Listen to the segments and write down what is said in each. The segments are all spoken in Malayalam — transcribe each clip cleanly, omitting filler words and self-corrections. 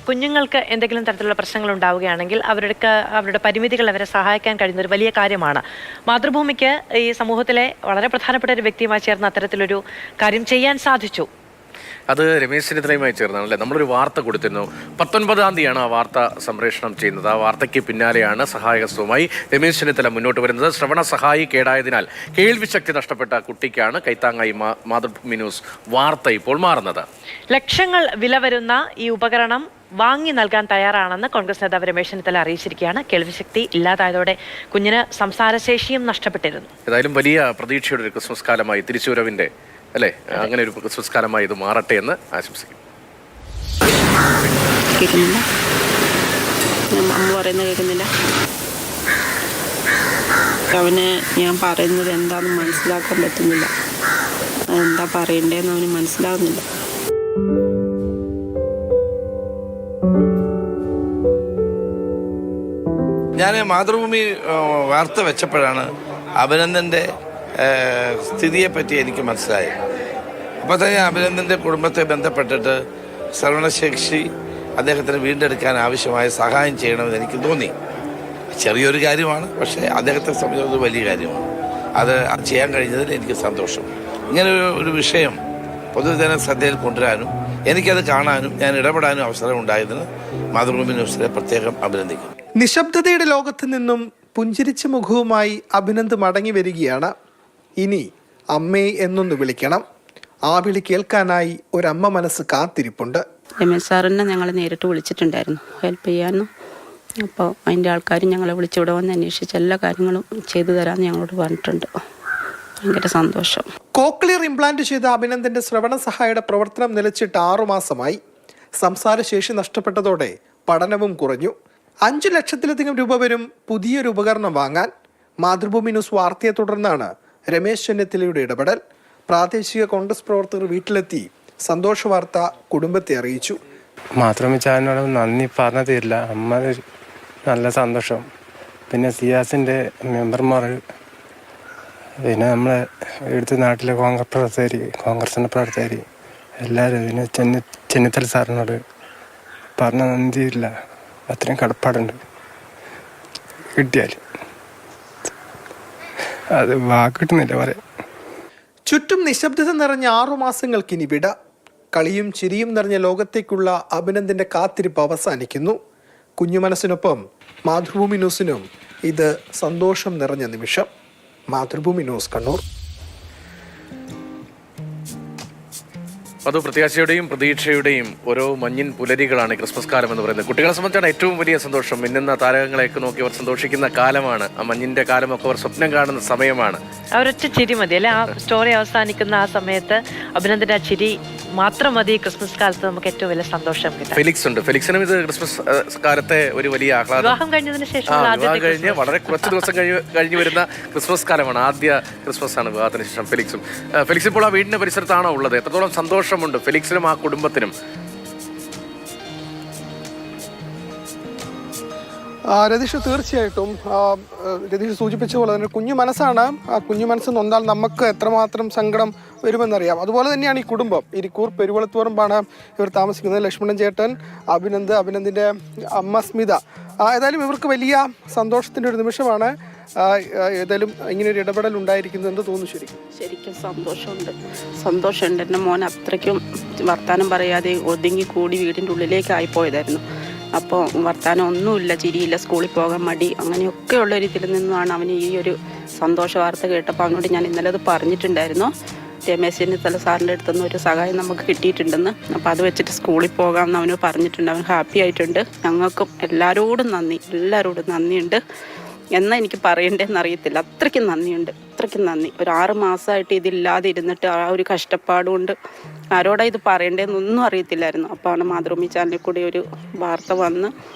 കുഞ്ഞുങ്ങൾക്ക് എന്തെങ്കിലും തരത്തിലുള്ള പ്രശ്നങ്ങൾ ഉണ്ടാവുകയാണെങ്കിൽ അവരുടെ പരിമിതികൾ അവരെ സഹായിക്കാൻ കഴിയുന്ന ഒരു വലിയ കാര്യമാണ്. മാതൃഭൂമിക്ക് ഈ സമൂഹത്തിലെ വളരെ പ്രധാനപ്പെട്ട ഒരു വ്യക്തിയുമായി ചേർന്ന് അത്തരത്തിലൊരു കാര്യം ചെയ്യാൻ സാധിച്ചു. അത് രമേശ് ചെന്നിത്തലയുമായി ചേർന്നാണല്ലേ. നമ്മളൊരു വാർത്ത കൊടുത്തിരുന്നു. 19-ാം തീയതിയാണ് ആ വാർത്ത സംപ്രേഷണം ചെയ്യുന്നത്. ആ വാർത്തയ്ക്ക് പിന്നാലെയാണ് സഹായഹസ്തവുമായി രമേശ് ചെന്നിത്തല മുന്നോട്ട് വരുന്നത്. ശ്രവണ സഹായി കേടായതിനാൽ കേൾവിശക്തി നഷ്ടപ്പെട്ട കുട്ടിക്കാണ് കൈത്താങ്ങായി മാതൃഭൂമി ന്യൂസ് വാർത്ത ഇപ്പോൾ മാറുന്നത്. ലക്ഷങ്ങൾ വില വരുന്ന ഈ ഉപകരണം വാങ്ങി നൽകാൻ തയ്യാറാണെന്ന് കോൺഗ്രസ് നേതാവ് രമേശ് ചെന്നിത്തല അറിയിച്ചിരിക്കുകയാണ്. കേൾവിശക്തി ഇല്ലാതായതോടെ കുഞ്ഞിന് സംസാരശേഷിയും നഷ്ടപ്പെട്ടിരുന്നു. ഏതായാലും വലിയ പ്രതീക്ഷയുടെ ഒരു ക്രിസ്മസ് കാലമായി തിരിച്ചുവരവിന്റെ അല്ലേ, അങ്ങനെ ഒരു ക്രിസ്മസ് കാലമായി ഇത് മാറട്ടെ എന്ന് ആശംസിക്കും. അമ്മ പറയുന്നത് കേൾക്കുന്നില്ല. അവന് ഞാൻ പറയുന്നത് എന്താണെന്ന് മനസ്സിലാക്കാൻ പറ്റുന്നില്ല. എന്താ പറയണ്ടേന്ന് അവന് മനസ്സിലാവുന്നില്ല. ഞാൻ മാതൃഭൂമി വാർത്ത വെച്ചപ്പോഴാണ് അഭിനന്ദൻ്റെ സ്ഥിതിയെപ്പറ്റി എനിക്ക് മനസ്സിലായത്. അപ്പോൾ തന്നെ അഭിനന്ദൻ്റെ കുടുംബത്തെ ബന്ധപ്പെട്ടിട്ട് ശ്രവണശേഷി അദ്ദേഹത്തിന് വീണ്ടെടുക്കാൻ ആവശ്യമായ സഹായം ചെയ്യണമെന്ന് എനിക്ക് തോന്നി. ചെറിയൊരു കാര്യമാണ്, പക്ഷേ അദ്ദേഹത്തെ സംബന്ധിച്ചത് വലിയ കാര്യമാണ്. അത് ചെയ്യാൻ കഴിഞ്ഞതിൽ എനിക്ക് സന്തോഷം. ഇങ്ങനെ ഒരു വിഷയം പൊതുജന ശ്രദ്ധയിൽ കൊണ്ടുവരാനും എനിക്കത് കാണാനും ഞാൻ ഇടപെടാനും അവസരം ഉണ്ടായതിന് മാതൃഭൂമി ന്യൂസിനെ പ്രത്യേകം അഭിനന്ദിക്കുന്നു. നിശബ്ദതയുടെ ലോകത്ത് നിന്നും പുഞ്ചിരിച്ച മുഖവുമായി അഭിനന്ദ് മടങ്ങി വരികയാണ്. ഇനി അമ്മേ എന്നൊന്ന് വിളിക്കണം. ആ വിളി കേൾക്കാനായി ഒരമ്മ മനസ്സ് കാത്തിരിപ്പുണ്ട്. രമേശ് സാറിനെ ഞങ്ങൾ നേരിട്ട് വിളിച്ചിട്ടുണ്ടായിരുന്നു ഹെൽപ്പ് ചെയ്യാനും. അപ്പോൾ അതിൻ്റെ ആൾക്കാർ ഞങ്ങളെ വിളിച്ചിവിടെ വന്ന് അന്വേഷിച്ച് എല്ലാ കാര്യങ്ങളും ചെയ്തു തരാമെന്ന് ഞങ്ങളോട് പറഞ്ഞിട്ടുണ്ട്. ഭയങ്കര സന്തോഷം. കോക്ലിയർ ഇംപ്ലാന്റ് ചെയ്ത അഭിനന്ദന്റെ ശ്രവണ സഹായിയുടെ പ്രവർത്തനം നിലച്ചിട്ട് 6 മാസമായി. സംസാരശേഷി നഷ്ടപ്പെട്ടതോടെ പഠനവും കുറഞ്ഞു. 5 ലക്ഷത്തിലധികം രൂപ വരും പുതിയൊരു ഉപകരണം വാങ്ങാൻ. മാതൃഭൂമി ന്യൂസ് വാർത്തയെ തുടർന്നാണ് രമേശ് ചെന്നിത്തലയുടെ ഇടപെടൽ. പ്രാദേശിക കോൺഗ്രസ് പ്രവർത്തകർ വീട്ടിലെത്തി സന്തോഷ വാർത്ത കുടുംബത്തെ അറിയിച്ചു. മാതൃഭൂമി ചാനലിനോട് നന്ദി പറഞ്ഞു തീരില്ല. അമ്മ നല്ല സന്തോഷം. പിന്നെ സിയാസിൻ്റെ മെമ്പർമാർ, പിന്നെ നമ്മളെ ഇവിടുത്തെ നാട്ടിലെ കോൺഗ്രസിൻ്റെ പ്രവർത്തകർ എല്ലാവരും, പിന്നെ ചെന്നിത്തല സാറിനോട് പറഞ്ഞ നന്ദിയില്ല. അത്രയും കടപ്പാടുണ്ട്. കിട്ടിയാൽ അത് വാക്കിട്ടുന്നില്ല പറയാം. ചുറ്റും നിശബ്ദത നിറഞ്ഞ 6 മാസങ്ങൾക്കിനി വിട. കളിയും ചിരിയും നിറഞ്ഞ ലോകത്തേക്കുള്ള അഭിനന്ദന്റെ കാത്തിരിപ്പ് അവസാനിക്കുന്നു. കുഞ്ഞു മനസ്സിനൊപ്പം മാതൃഭൂമി ന്യൂസിനും ഇത് സന്തോഷം നിറഞ്ഞ നിമിഷം. മാതൃഭൂമി ന്യൂസ്, കണ്ണൂർ. അത് പ്രത്യാശയുടെയും പ്രതീക്ഷയുടെയും ഓരോ മഞ്ഞിൻ പുലരികളാണ് ക്രിസ്മസ് കാലം എന്ന് പറയുന്നത്. കുട്ടികളെ സംബന്ധിച്ചാണ് ഏറ്റവും വലിയ സന്തോഷം. മിന്നുന്ന താരകങ്ങളെയൊക്കെ നോക്കി അവർ സന്തോഷിക്കുന്ന കാലമാണ്. ആ മഞ്ഞിന്റെ കാലമൊക്കെ അവർ സ്വപ്നം കാണുന്ന സമയമാണ്. അവരൊറ്റ ചിരി മതി അല്ലെ, ആ സ്റ്റോറി അവസാനിക്കുന്ന ആ സമയത്ത് അഭിനന്ദന്റെ ആ ചിരി മാത്രം മതി ക്രിസ്മസ് കാലത്ത് നമുക്ക് ഏറ്റവും വലിയ സന്തോഷം കിട്ടാൻ. ഫെലിക്സ് ഉണ്ട്. ഫെലിക്സിനും ഇത് ക്രിസ്മസ് കാലത്തെ ഒരു വലിയ ആഹ്ലാദം. വിവാഹം കഴിഞ്ഞതിന് ശേഷം കഴിഞ്ഞ് വളരെ കുറച്ച് ദിവസം കഴിഞ്ഞ് വരുന്ന ക്രിസ്മസ് കാലമാണ്. ആദ്യ ക്രിസ്മസ് ആണ് വിവാഹത്തിന് ശേഷം ഫെലിക്സും. ഫെലിക്സ് ഇപ്പോൾ ആ വീടിന്റെ പരിസരത്താണോ ഉള്ളത്? എത്രത്തോളം സന്തോഷമുണ്ട് ഫെലിക്സിനും ആ കുടുംബത്തിനും? രതീഷ്, തീർച്ചയായിട്ടും രതീഷ് സൂചിപ്പിച്ച പോലെ തന്നെ കുഞ്ഞു മനസ്സാണ്. ആ കുഞ്ഞു മനസ്സ് നൊന്താൽ നമുക്ക് എത്രമാത്രം സങ്കടം വരുമെന്നറിയാം. അതുപോലെ തന്നെയാണ് ഈ കുടുംബം. ഇരിക്കൂർ പെരുവളത്തുപറമ്പാണ് ഇവർ താമസിക്കുന്നത്. ലക്ഷ്മണൻ ചേട്ടൻ, അഭിനന്ദിൻ്റെ അമ്മ സ്മിത. ഏതായാലും ഇവർക്ക് വലിയ സന്തോഷത്തിൻ്റെ ഒരു നിമിഷമാണ്. ഏതായാലും ഇങ്ങനൊരു ഇടപെടൽ ഉണ്ടായിരിക്കുന്നത് തോന്നുന്നു. ശരിക്കും സന്തോഷമുണ്ട്. എൻ്റെ മോൻ അത്രയ്ക്കും വർത്താനം പറയാതെ ഒതുങ്ങി കൂടി വീടിൻ്റെ ഉള്ളിലേക്ക് ആയിപ്പോയതായിരുന്നു. അപ്പോൾ വർത്താനം ഒന്നുമില്ല, ചിരിയില്ല, സ്കൂളിൽ പോകാൻ മടി, അങ്ങനെയൊക്കെയുള്ള ഒരു ഇതിൽ നിന്നുമാണ് അവന് ഈ ഒരു സന്തോഷ വാർത്ത കേട്ടപ്പോൾ അവനോട് ഞാൻ ഇന്നലെ അത് പറഞ്ഞിട്ടുണ്ടായിരുന്നു. രമേശ് ചെന്നിത്തല സാറിൻ്റെ അടുത്തുനിന്ന് ഒരു സഹായം നമുക്ക് കിട്ടിയിട്ടുണ്ടെന്ന്. അപ്പോൾ അത് വെച്ചിട്ട് സ്കൂളിൽ പോകാമെന്ന് അവന് പറഞ്ഞിട്ടുണ്ട്. അവൻ ഹാപ്പി ആയിട്ടുണ്ട്. ഞങ്ങൾക്കും എല്ലാവരോടും നന്ദിയുണ്ട്. എന്നാ എനിക്ക് പറയണ്ടേന്ന് അറിയത്തില്ല. അത്രയ്ക്കും നന്ദി. ഒരു 6 മാസമായിട്ട് ഇതില്ലാതെ ഇരുന്നിട്ട് ആ ഒരു കഷ്ടപ്പാടുകൊണ്ട് ആരോടാ ഇത് പറയണ്ടേന്നൊന്നും അറിയത്തില്ലായിരുന്നു. അപ്പോൾ മാതൃഭൂമി ചാനലിൽ കൂടി ഒരു വാർത്ത വന്ന്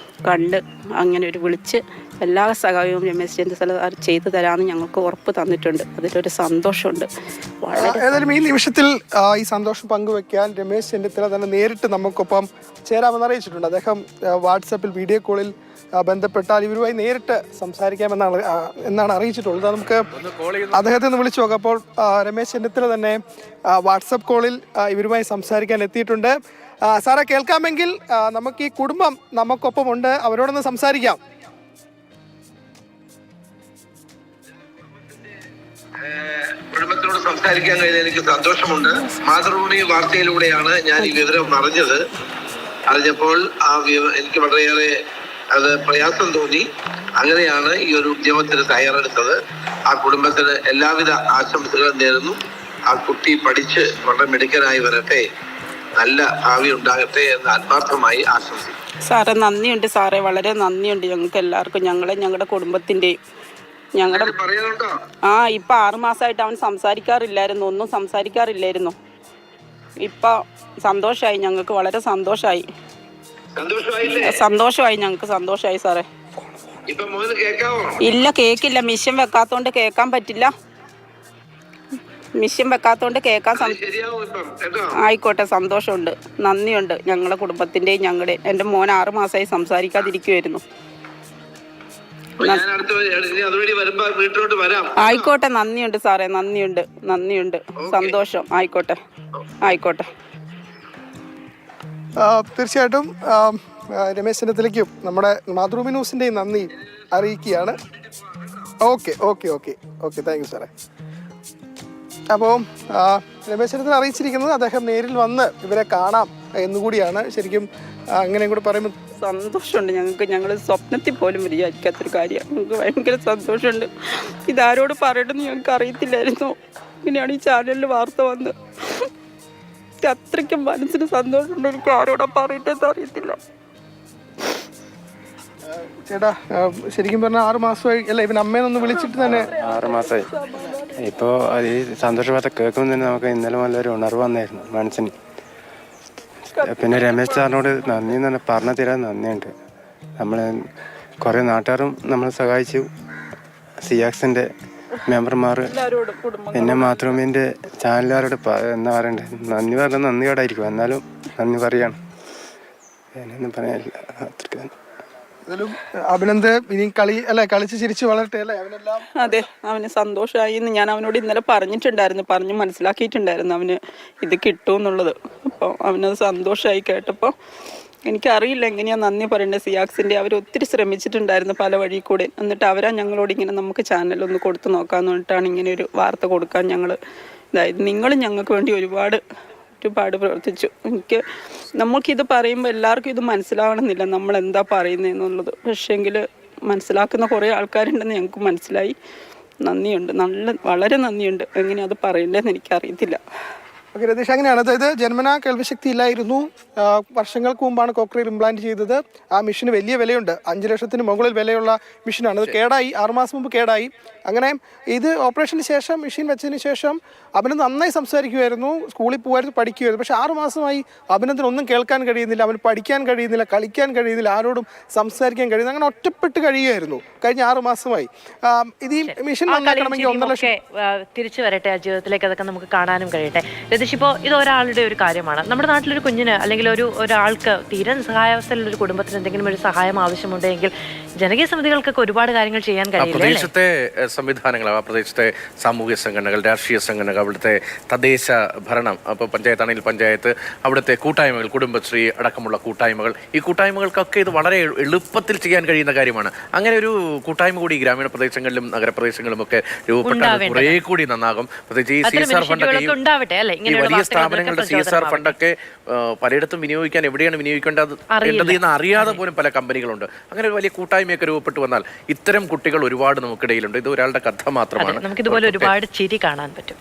കണ്ട് അങ്ങനെ ഒരു വിളിച്ച് എല്ലാ സഹായവും രമേശ് ചെന്നിത്തല ചെയ്തു തരാമെന്ന് ഞങ്ങൾക്ക് ഉറപ്പ് തന്നിട്ടുണ്ട്. അതിലൊരു സന്തോഷമുണ്ട്. ഏതായാലും ഈ നിമിഷത്തിൽ ഈ സന്തോഷം പങ്കുവെക്കാൻ രമേശ് ചെന്നിത്തല തന്നെ നേരിട്ട് നമുക്കൊപ്പം ചേരാമെന്ന് അറിയിച്ചിട്ടുണ്ട്. അദ്ദേഹം വാട്സാപ്പിൽ വീഡിയോ കോളിൽ ബന്ധപ്പെട്ടാൽ ഇവരുമായി നേരിട്ട് സംസാരിക്കാമെന്നാണ് അറിയിച്ചിട്ടുള്ളത്. നമുക്ക് അദ്ദേഹത്തെ ഒന്ന് വിളിച്ചു നോക്കാം. അപ്പോൾ രമേശ് ചെന്നിത്തല തന്നെ വാട്സപ്പ് കോളിൽ ഇവരുമായി സംസാരിക്കാൻ എത്തിയിട്ടുണ്ട്. സാറേ കേൾക്കാമെങ്കിൽ നമുക്ക് ഈ കുടുംബം നമുക്കൊപ്പമുണ്ട്, അവരോടൊന്ന് സംസാരിക്കാം. കുടുംബത്തിനോട് സംസാരിക്കാൻ കഴിഞ്ഞാൽ എനിക്ക് സന്തോഷമുണ്ട്. മാതൃഭൂമി വാർത്തയിലൂടെയാണ് ഞാൻ ഈ വിവരം അറിഞ്ഞപ്പോൾ എനിക്ക് വളരെയേറെ അത് പ്രയാസം തോന്നി. അങ്ങനെയാണ് ഈ ഒരു ഉദ്യമത്തിന് തയ്യാറെടുത്തത്. ആ കുടുംബത്തിന് എല്ലാവിധ ആശംസകളും നേരുന്നു. ആ കുട്ടി പഠിച്ച് വളരെ മിടുക്കനായി വരട്ടെ, നല്ല ഭാവി ഉണ്ടാകട്ടെ എന്ന് ആത്മാർത്ഥമായി ആശംസിക്കുന്നു. സാറേ നന്ദിയുണ്ട് സാറേ, വളരെ നന്ദിയുണ്ട് ഞങ്ങൾക്ക് എല്ലാവർക്കും, ഞങ്ങളുടെ കുടുംബത്തിൻ്റെയും. പറയാനുണ്ടോ? ഇപ്പം 6 മാസമായിട്ട് അവൻ സംസാരിക്കാറില്ലായിരുന്നു, ഒന്നും സംസാരിക്കാറില്ലായിരുന്നു. ഇപ്പം സന്തോഷമായി, ഞങ്ങൾക്ക് വളരെ സന്തോഷമായി ഞങ്ങൾക്ക് സന്തോഷമായി സാറേ. ഇല്ല കേക്കില്ല, മിഷൻ വെക്കാത്തോണ്ട് കേൾക്കാൻ പറ്റില്ല. മിഷൻ വെക്കാത്തോണ്ട് കേൾക്കാൻ ആയിക്കോട്ടെ. സന്തോഷമുണ്ട്, നന്ദിയുണ്ട്. ഞങ്ങളുടെ കുടുംബത്തിൻ്റെയും എൻ്റെ മോൻ 6 മാസമായി സംസാരിക്കാതിരിക്കുമായിരുന്നു. ആയിക്കോട്ടെ, നന്ദിയുണ്ട് സാറേ, നന്ദിയുണ്ട്. സന്തോഷം. ആയിക്കോട്ടെ. തീർച്ചയായിട്ടും രമേശ് ചെന്നിത്തലയ്ക്കും നമ്മുടെ മാതൃഭൂമി ന്യൂസിൻ്റെയും നന്ദി അറിയിക്കുകയാണ്. ഓക്കെ താങ്ക് യു സാറേ. അപ്പോൾ രമേശ് ചെന്നിത്തല അറിയിച്ചിരിക്കുന്നത് അദ്ദേഹം നേരിൽ വന്ന് ഇവരെ കാണാം എന്നുകൂടിയാണ്. ശരിക്കും അങ്ങനെയും കൂടി പറയുമ്പോൾ സന്തോഷമുണ്ട് ഞങ്ങൾ സ്വപ്നത്തിൽ പോലും വിചാരിക്കാത്തൊരു കാര്യമാണ്. ഞങ്ങൾക്ക് ഭയങ്കര സന്തോഷമുണ്ട്. ഇതാരോട് പറയണമെന്ന് ഞങ്ങൾക്ക് അറിയത്തില്ലായിരുന്നു. ഇങ്ങനെയാണ് ഈ ചാനലിൽ വാർത്ത വന്ന്. അത്രയ്ക്കും മനസ്സിന് സന്തോഷമുണ്ട്. എനിക്ക് ആരോടാ പറയട്ടെന്ന് അറിയത്തില്ല. ചേട്ടാ ശരിക്കും പറഞ്ഞാൽ 6 മാസമായി അല്ല ഇവൻ അമ്മേനൊന്ന് വിളിച്ചിട്ട് തന്നെ 6 മാസമായി. ഇപ്പോൾ ഈ സന്തോഷ വാർത്ത കേൾക്കുമ്പോൾ തന്നെ നമുക്ക് ഇന്നലെ നല്ലൊരു ഉണർവ് വന്നായിരുന്നു മനസ്സിന്. പിന്നെ രമേശ് സാറിനോട് നന്ദി എന്ന് പറഞ്ഞു തരാൻ നന്ദിയുണ്ട്. നമ്മൾ കുറേ നാട്ടുകാരും നമ്മളെ സഹായിച്ചു, സിയാക്സിൻ്റെ മെമ്പർമാർ, പിന്നെ മാതൃഭൂമിൻ്റെ ചാനലുകാരോട് എന്താ പറയണ്ടേ, നന്ദി പറഞ്ഞാൽ നന്ദിയോടായിരിക്കും, എന്നാലും നന്ദി പറയാണ്. എന്നൊന്നും പറയാനില്ല. അത്രയ്ക്ക് അഭിനന്ദ് ഇനി കളിച്ച് ചിരിച്ച് വളരട്ടെ അല്ലേ അവനെല്ലാം. അതെ, അവന് സന്തോഷമായി എന്ന് ഞാൻ അവനോട് ഇന്നലെ പറഞ്ഞു മനസ്സിലാക്കിയിട്ടുണ്ടായിരുന്നു അവന് ഇത് കിട്ടുമെന്നുള്ളത്. അപ്പോൾ അവനത് സന്തോഷമായി കേട്ടപ്പോൾ. എനിക്കറിയില്ല എങ്ങനെയാണ് നന്ദി പറയേണ്ടത്. സിയാക്സിൻ്റെ അവർ ഒത്തിരി ശ്രമിച്ചിട്ടുണ്ടായിരുന്നു പല വഴി കൂടെ. എന്നിട്ട് അവരാ ഞങ്ങളോട് ഇങ്ങനെ നമുക്ക് ചാനലൊന്ന് കൊടുത്തു നോക്കാമെന്ന് പറഞ്ഞിട്ടാണ് ഇങ്ങനെ ഒരു വാർത്ത കൊടുക്കാൻ ഞങ്ങൾ ഇതായത്. നിങ്ങളും ഞങ്ങൾക്ക് വേണ്ടി ഒരുപാട് പ്രവർത്തിച്ചു. നമുക്കിത് പറയുമ്പോൾ എല്ലാവർക്കും ഇത് മനസ്സിലാവണമെന്നില്ല നമ്മൾ എന്താ പറയുന്നതെന്നുള്ളത്. പക്ഷേങ്കിൽ മനസ്സിലാക്കുന്ന കുറേ ആൾക്കാരുണ്ടെന്ന് ഞങ്ങൾക്ക് മനസ്സിലായി. നന്ദിയുണ്ട്, വളരെ നന്ദിയുണ്ട്. എങ്ങനെ അത് പറയേണ്ടതെന്ന് എനിക്കറിയത്തില്ല. ഓക്കെ രതീഷ്, അങ്ങനെയാണ്. അതായത് ജന്മനാ കേൾവിശക്തി ഇല്ലായിരുന്നു. വർഷങ്ങൾക്ക് മുമ്പാണ് കോക്രിയൽ ഇംപ്ലാന്റ് ചെയ്തത്. ആ മെഷീന് വലിയ വിലയുണ്ട്, 5 ലക്ഷത്തിന് മുകളിൽ വിലയുള്ള മെഷീനാണ്. അത് കേടായി, 6 മാസം മുമ്പ് കേടായി. അങ്ങനെ ഇത് ഓപ്പറേഷന് ശേഷം മെഷീൻ വെച്ചതിന് ശേഷം അഭിനന്ദ് നന്നായി സംസാരിക്കുമായിരുന്നു, സ്കൂളിൽ പോകുമായിരുന്നു, പഠിക്കുമായിരുന്നു. പക്ഷേ 6 മാസമായി അഭിനന്ദിന് ഒന്നും കേൾക്കാൻ കഴിയുന്നില്ല, അവന് പഠിക്കാൻ കഴിയുന്നില്ല, കളിക്കാൻ കഴിയുന്നില്ല, ആരോടും സംസാരിക്കാൻ കഴിയുന്നില്ല. അങ്ങനെ ഒറ്റപ്പെട്ട് കഴിയുമായിരുന്നു കഴിഞ്ഞ 6 മാസമായി. ഇത് ഈ മെഷീൻ നന്നാക്കണമെങ്കിൽ 1.5 ലക്ഷം തിരിച്ചു വരട്ടെ ആ ജീവിതത്തിലേക്ക്, അതൊക്കെ നമുക്ക് കാണാനും കഴിയട്ടെ. രതീഷ്, ഇപ്പോൾ ഇത് ഒരാളുടെ ഒരു കാര്യമാണ്. നമ്മുടെ നാട്ടിലൊരു കുഞ്ഞിന് അല്ലെങ്കിൽ ഒരാൾക്ക് തീരെ സഹായാവസ്ഥയിലുള്ള ഒരു കുടുംബത്തിന് എന്തെങ്കിലും ഒരു സഹായം ആവശ്യമുണ്ടെങ്കിൽ ജനകീയ സമിതികൾക്കൊക്കെ ഒരുപാട് കാര്യങ്ങൾ ചെയ്യാൻ കഴിയില്ല. പ്രദേശത്തെ സംവിധാനങ്ങൾ, ആ പ്രദേശത്തെ സാമൂഹ്യ സംഘടനകൾ, രാഷ്ട്രീയ സംഘടനകൾ, അവിടുത്തെ തദ്ദേശ ഭരണം, അപ്പോൾ പഞ്ചായത്താണെങ്കിൽ പഞ്ചായത്ത്, അവിടുത്തെ കൂട്ടായ്മകൾ, കുടുംബശ്രീ അടക്കമുള്ള കൂട്ടായ്മകൾ, ഈ കൂട്ടായ്മകൾക്കൊക്കെ ഇത് വളരെ എളുപ്പത്തിൽ ചെയ്യാൻ കഴിയുന്ന കാര്യമാണ്. അങ്ങനെ ഒരു കൂട്ടായ്മ കൂടി ഗ്രാമീണ പ്രദേശങ്ങളിലും നഗരപ്രദേശങ്ങളിലും ഒക്കെ രൂപപ്പെട്ടാൽ കുറേ കൂടി നന്നാകും. പ്രത്യേകിച്ച് ഈ CSR ഫണ്ടൊക്കെ, ഈ വലിയ സ്ഥാപനങ്ങളുടെ CSR ഫണ്ടൊക്കെ പലയിടത്തും വിനിയോഗിക്കാൻ എവിടെയാണ് വിനിയോഗിക്കേണ്ടത് എന്ന് അറിയാതെ പോലും പല കമ്പനികളുണ്ട്. അങ്ങനെ ഒരു വലിയ കൂട്ടായ്മയൊക്കെ രൂപപ്പെട്ടു വന്നാൽ ഇത്തരം കുട്ടികൾ ഒരുപാട് നമുക്കിടയിലുണ്ട്. ഇത് ഒരാളുടെ കഥ മാത്രമാണ്. നമുക്കിതുപോലെ ഒരുപാട് ചിരി കാണാൻ പറ്റും.